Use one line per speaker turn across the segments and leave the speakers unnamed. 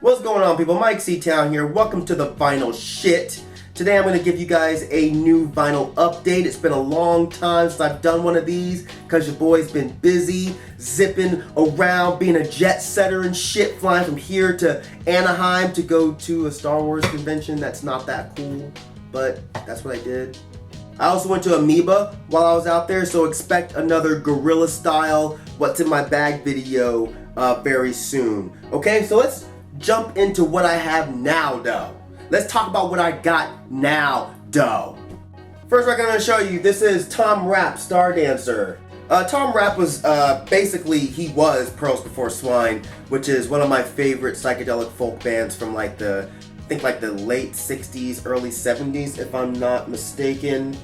What's going on, people? Myke C-Town here. Welcome to the vinyl shit. Today I'm going to give you guys a new vinyl update. It's been a long time since I've done one of these because your boy's been busy zipping around, being a jet setter and shit, flying from here to Anaheim to go to a Star Wars convention. That's not that cool, but that's what I did. I also went to Amoeba while I was out there, so expect another guerrilla style what's in my bag video very soon. Okay, so let's jump into what I have now, though. Let's talk about what I got now, though. First record I'm going to show you, this is Tom Rapp, Stardancer. Tom Rapp was, he was Pearls Before Swine, which is one of my favorite psychedelic folk bands from like the late 60s, early 70s, if I'm not mistaken.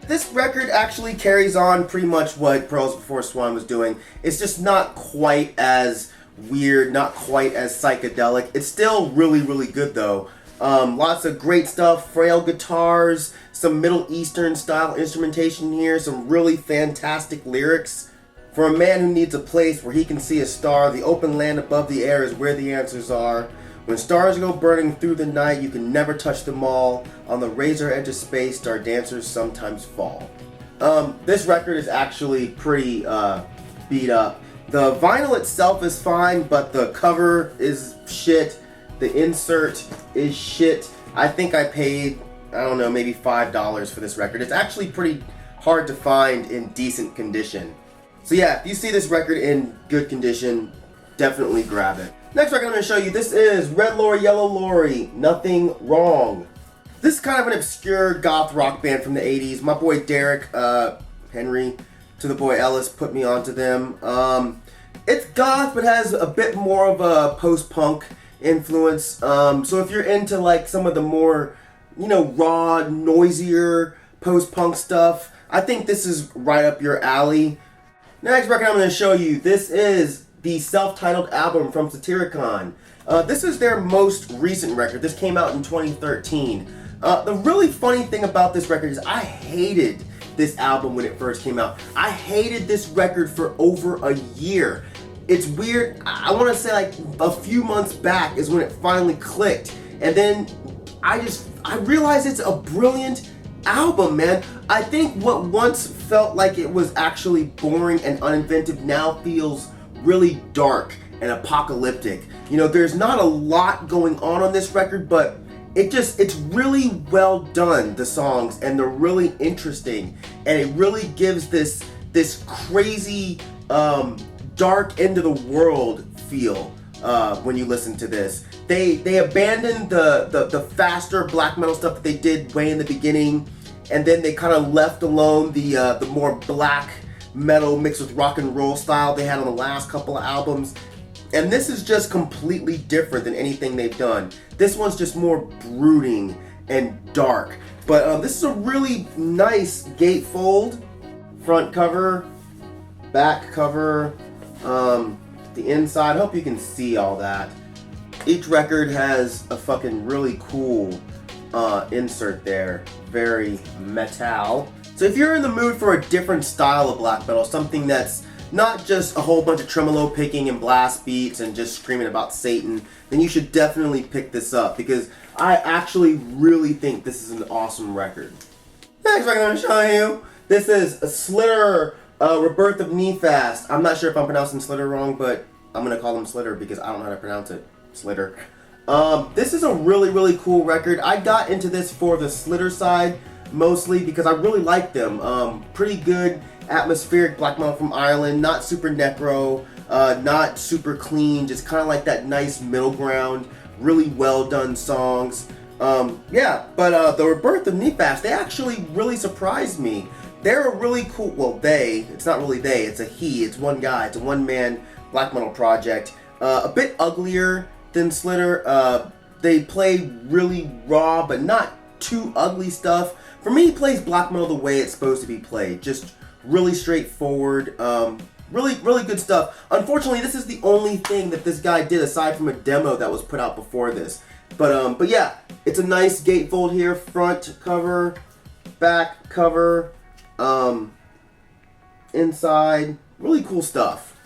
This record actually carries on pretty much what Pearls Before Swine was doing. It's just not quite as weird, not quite as psychedelic. It's still really, really good though. Lots of great stuff, frail guitars, some Middle Eastern style instrumentation here, some really fantastic lyrics. For a man who needs a place where he can see a star, the open land above the air is where the answers are. When stars go burning through the night, you can never touch them all. On the razor edge of space, Stardancers sometimes fall. This record is actually pretty beat up. The vinyl itself is fine, but the cover is shit. The insert is shit. I think I paid, I don't know, maybe $5 for this record. It's actually pretty hard to find in decent condition. So yeah, if you see this record in good condition, definitely grab it. Next record I'm going to show you, this is Red Lorry, Yellow Lorry, Nothing Wrong. This is kind of an obscure goth rock band from the 80s. My boy Derek Henry to the boy Ellis put me onto them. It's goth, but has a bit more of a post-punk influence. So if you're into like some of the more, raw, noisier post-punk stuff, I think this is right up your alley. Next record I'm going to show you, this is the self-titled album from Satyricon. This is their most recent record. This came out in 2013. The really funny thing about this record is I hated this album when it first came out. I hated this record for over a year. It's weird. I want to say like a few months back is when it finally clicked. And then I realized it's a brilliant album, man. I think what once felt like it was actually boring and uninventive now feels really dark and apocalyptic. There's not a lot going on this record, but it's really well done, the songs, and they're really interesting, and it really gives this crazy dark end of the world feel when you listen to this. They abandoned the faster black metal stuff that they did way in the beginning, and then they kind of left alone the more black metal mixed with rock and roll style they had on the last couple of albums. And this is just completely different than anything they've done. This one's just more brooding and dark. But this is a really nice gatefold. Front cover, back cover, the inside. I hope you can see all that. Each record has a fucking really cool insert there. Very metal. So if you're in the mood for a different style of black metal, something that's not just a whole bunch of tremolo picking and blast beats and just screaming about Satan, then you should definitely pick this up because I actually really think this is an awesome record. Next record I'm going to show you, this is Slidhr, Rebirth of Nefast. I'm not sure if I'm pronouncing Slidhr wrong, but I'm going to call him Slidhr because I don't know how to pronounce it. Slidhr. This is a really, really cool record. I got into this for the Slidhr side mostly because I really like them. Pretty good atmospheric black metal from Ireland, not super necro, not super clean, just kind of like that nice middle ground, really well done songs. But the Rebirth of Nefast, they actually really surprised me. They're a really cool, it's not really they, it's a he, it's one guy, it's a one-man black metal project. A bit uglier than Slidhr. They play really raw, but not too ugly stuff. For me, he plays black metal the way it's supposed to be played. Just really straightforward. Really good stuff. Unfortunately, this is the only thing that this guy did aside from a demo that was put out before this. But yeah, it's a nice gatefold here. Front cover, back cover, inside. Really cool stuff.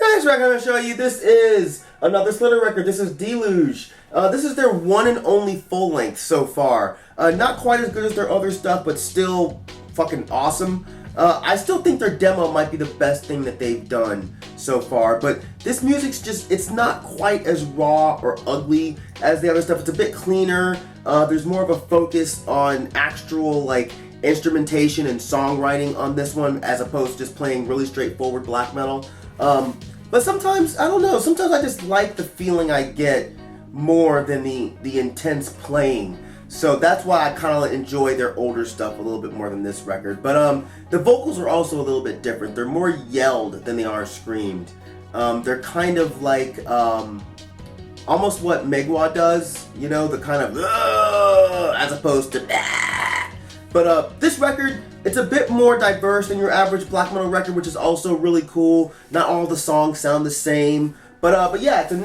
Next record I'm going to show you, this is another Slidhr record. This is Deluge. This is their one and only full length so far. Not quite as good as their other stuff, but still fucking awesome. I still think their demo might be the best thing that they've done so far, but this music's just, it's not quite as raw or ugly as the other stuff. It's a bit cleaner. There's more of a focus on actual like instrumentation and songwriting on this one, as opposed to just playing really straightforward black metal. But sometimes, I don't know, sometimes I just like the feeling I get more than the intense playing. So that's why I kind of enjoy their older stuff a little bit more than this record. But the vocals are also a little bit different. They're more yelled than they are screamed. They're kind of like almost what Megwa does, you know, the kind of as opposed to But this record, it's a bit more diverse than your average black metal record, which is also really cool. Not all the songs sound the same, but yeah, it's a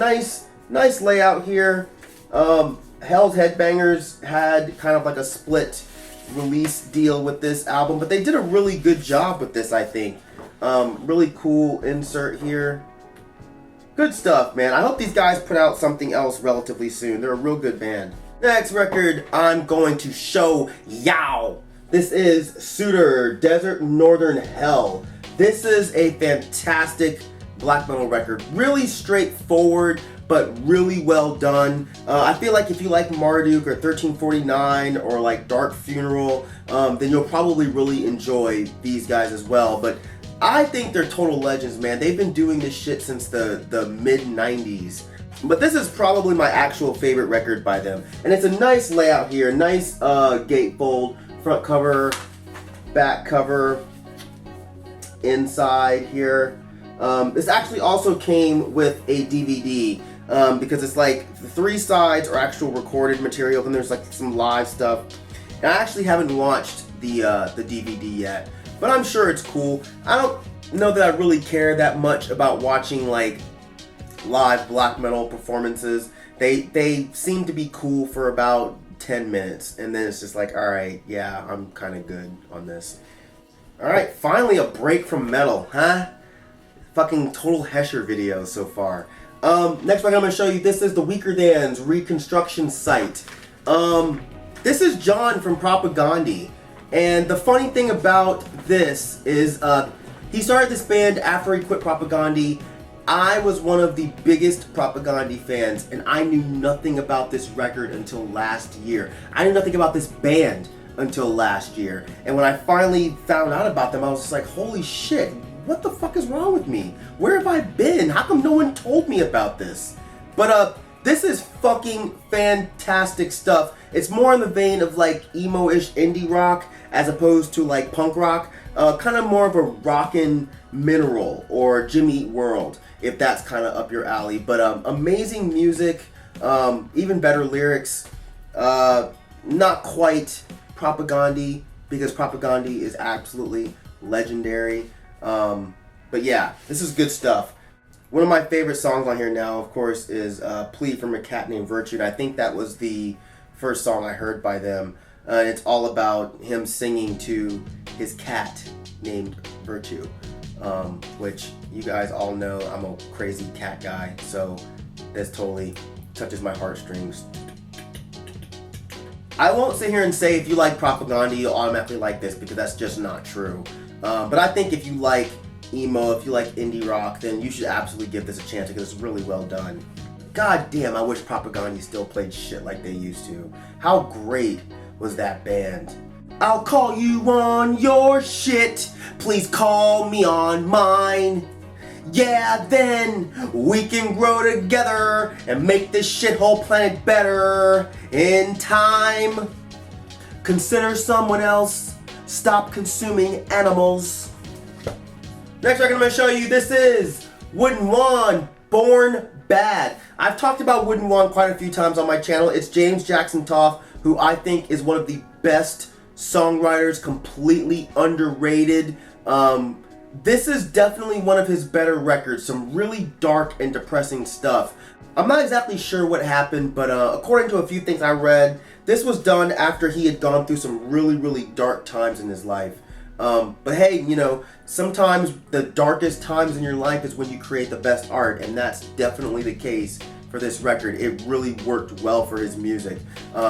nice layout here. Hell's Headbangers had kind of like a split release deal with this album, but they did a really good job with this, I think. Really cool insert here. Good stuff, man. I hope these guys put out something else relatively soon. They're a real good band. Next record I'm going to show y'all. This is Tsjuder, Desert Northern Hell. This is a fantastic black metal record. Really straightforward, but really well done. I feel like if you like Marduk or 1349 or like Dark Funeral, then you'll probably really enjoy these guys as well. But I think they're total legends, man. They've been doing this shit since the mid-90s. But this is probably my actual favorite record by them. And it's a nice layout here, nice gatefold, front cover, back cover, inside here. This actually also came with a DVD because it's like the 3 sides are actual recorded material, then there's like some live stuff. And I actually haven't watched the DVD yet, but I'm sure it's cool. I don't know that I really care that much about watching like live black metal performances. They seem to be cool for about 10 minutes, and then it's just like, alright, yeah, I'm kind of good on this. Alright, finally a break from metal, huh? Fucking total Hesher video so far. Next one I'm going to show you, this is the Weakerthans Reconstruction site. This is John from Propagandhi, and the funny thing about this is he started this band after he quit Propagandhi. I was one of the biggest Propagandhi fans, and I knew nothing about this record until last year. I knew nothing about this band until last year. And when I finally found out about them, I was just like, holy shit, what the fuck is wrong with me? Where have I been? How come no one told me about this? But this is fucking fantastic stuff. It's more in the vein of like emo-ish indie rock as opposed to like punk rock. Kind of more of a rockin' Mineral or Jimmy Eat World, if that's kind of up your alley. But amazing music, even better lyrics. Not quite Propagandhi, because Propagandhi is absolutely legendary. But yeah, this is good stuff. One of my favorite songs on here now, of course, is Plea from a Cat Named Virtue. And I think that was the first song I heard by them. It's all about him singing to his cat named Virtue, which you guys all know I'm a crazy cat guy, so this totally touches my heartstrings. I won't sit here and say if you like Propagandhi, you'll automatically like this, because that's just not true. But I think if you like emo, if you like indie rock, then you should absolutely give this a chance, because it's really well done. God damn, I wish Propagandhi still played shit like they used to. How great was that band? I'll call you on your shit, please call me on mine. Yeah, then we can grow together and make this shithole planet better in time. Consider someone else, stop consuming animals. Next record I'm going to show you, this is Wooden Wand, Born Bad. I've talked about Wooden Wand quite a few times on my channel. It's James Jackson Toth, who I think is one of the best songwriters, completely underrated. This is definitely one of his better records, some really dark and depressing stuff. I'm not exactly sure what happened, but according to a few things I read, this was done after he had gone through some really, really dark times in his life. But hey, you know, sometimes the darkest times in your life is when you create the best art, and that's definitely the case for this record. It really worked well for his music.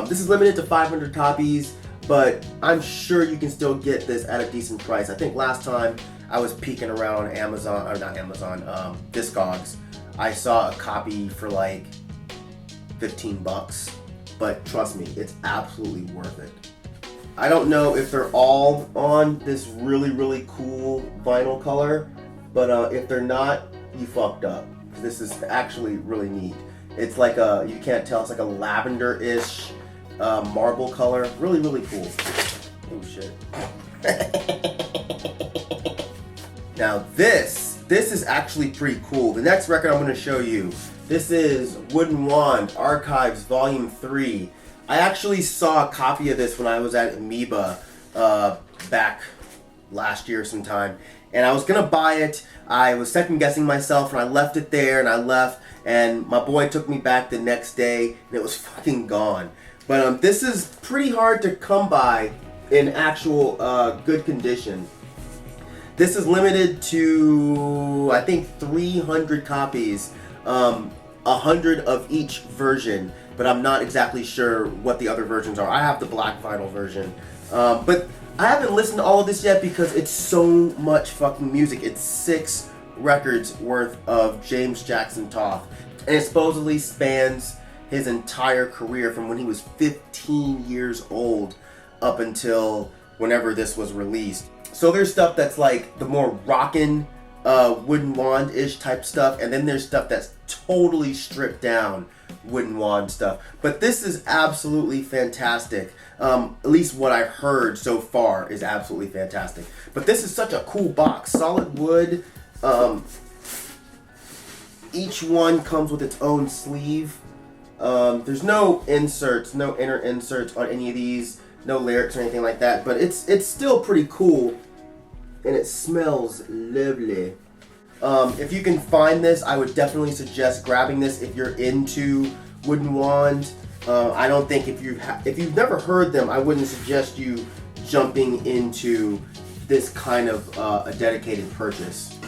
This is limited to 500 copies, but I'm sure you can still get this at a decent price. I think last time I was peeking around on Amazon, or not Amazon, Discogs, I saw a copy for like 15 bucks, but trust me, it's absolutely worth it. I don't know if they're all on this really, really cool vinyl color, but if they're not, you fucked up. This is actually really neat. It's like a, you can't tell, it's like a lavender-ish marble color. Really, really cool. Oh shit. Now this is actually pretty cool. The next record I'm going to show you, this is Wooden Wand Archives Volume 3. I actually saw a copy of this when I was at Amoeba back last year sometime, and I was gonna buy it. I was second guessing myself, and I left it there, and I left, and my boy took me back the next day, and it was fucking gone. But this is pretty hard to come by in actual good condition. This is limited to, I think, 300 copies, 100 of each version, but I'm not exactly sure what the other versions are. I have the black vinyl version, but I haven't listened to all of this yet because it's so much fucking music. It's 6 records worth of James Jackson Toth, and it supposedly spans his entire career from when he was 15 years old up until whenever this was released. So there's stuff that's like the more rockin' Wooden Wand-ish type stuff, and then there's stuff that's totally stripped down Wooden Wand stuff. But this is absolutely fantastic. At least what I've heard so far is absolutely fantastic. But this is such a cool box. Solid wood. Each one comes with its own sleeve. There's no inserts, no inner inserts on any of these. No lyrics or anything like that. But it's still pretty cool. And it smells lovely. If you can find this, I would definitely suggest grabbing this if you're into Wooden Wand. I don't think if you've never heard them, I wouldn't suggest you jumping into this kind of a dedicated purchase.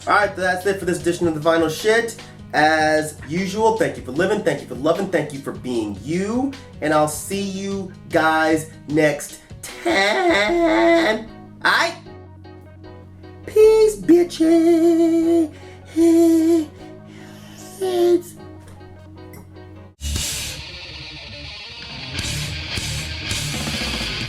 Alright, that's it for this edition of the Vinyl Shit. As usual, thank you for living, thank you for loving, thank you for being you, and I'll see you guys next time. Alright? Peace, bitches.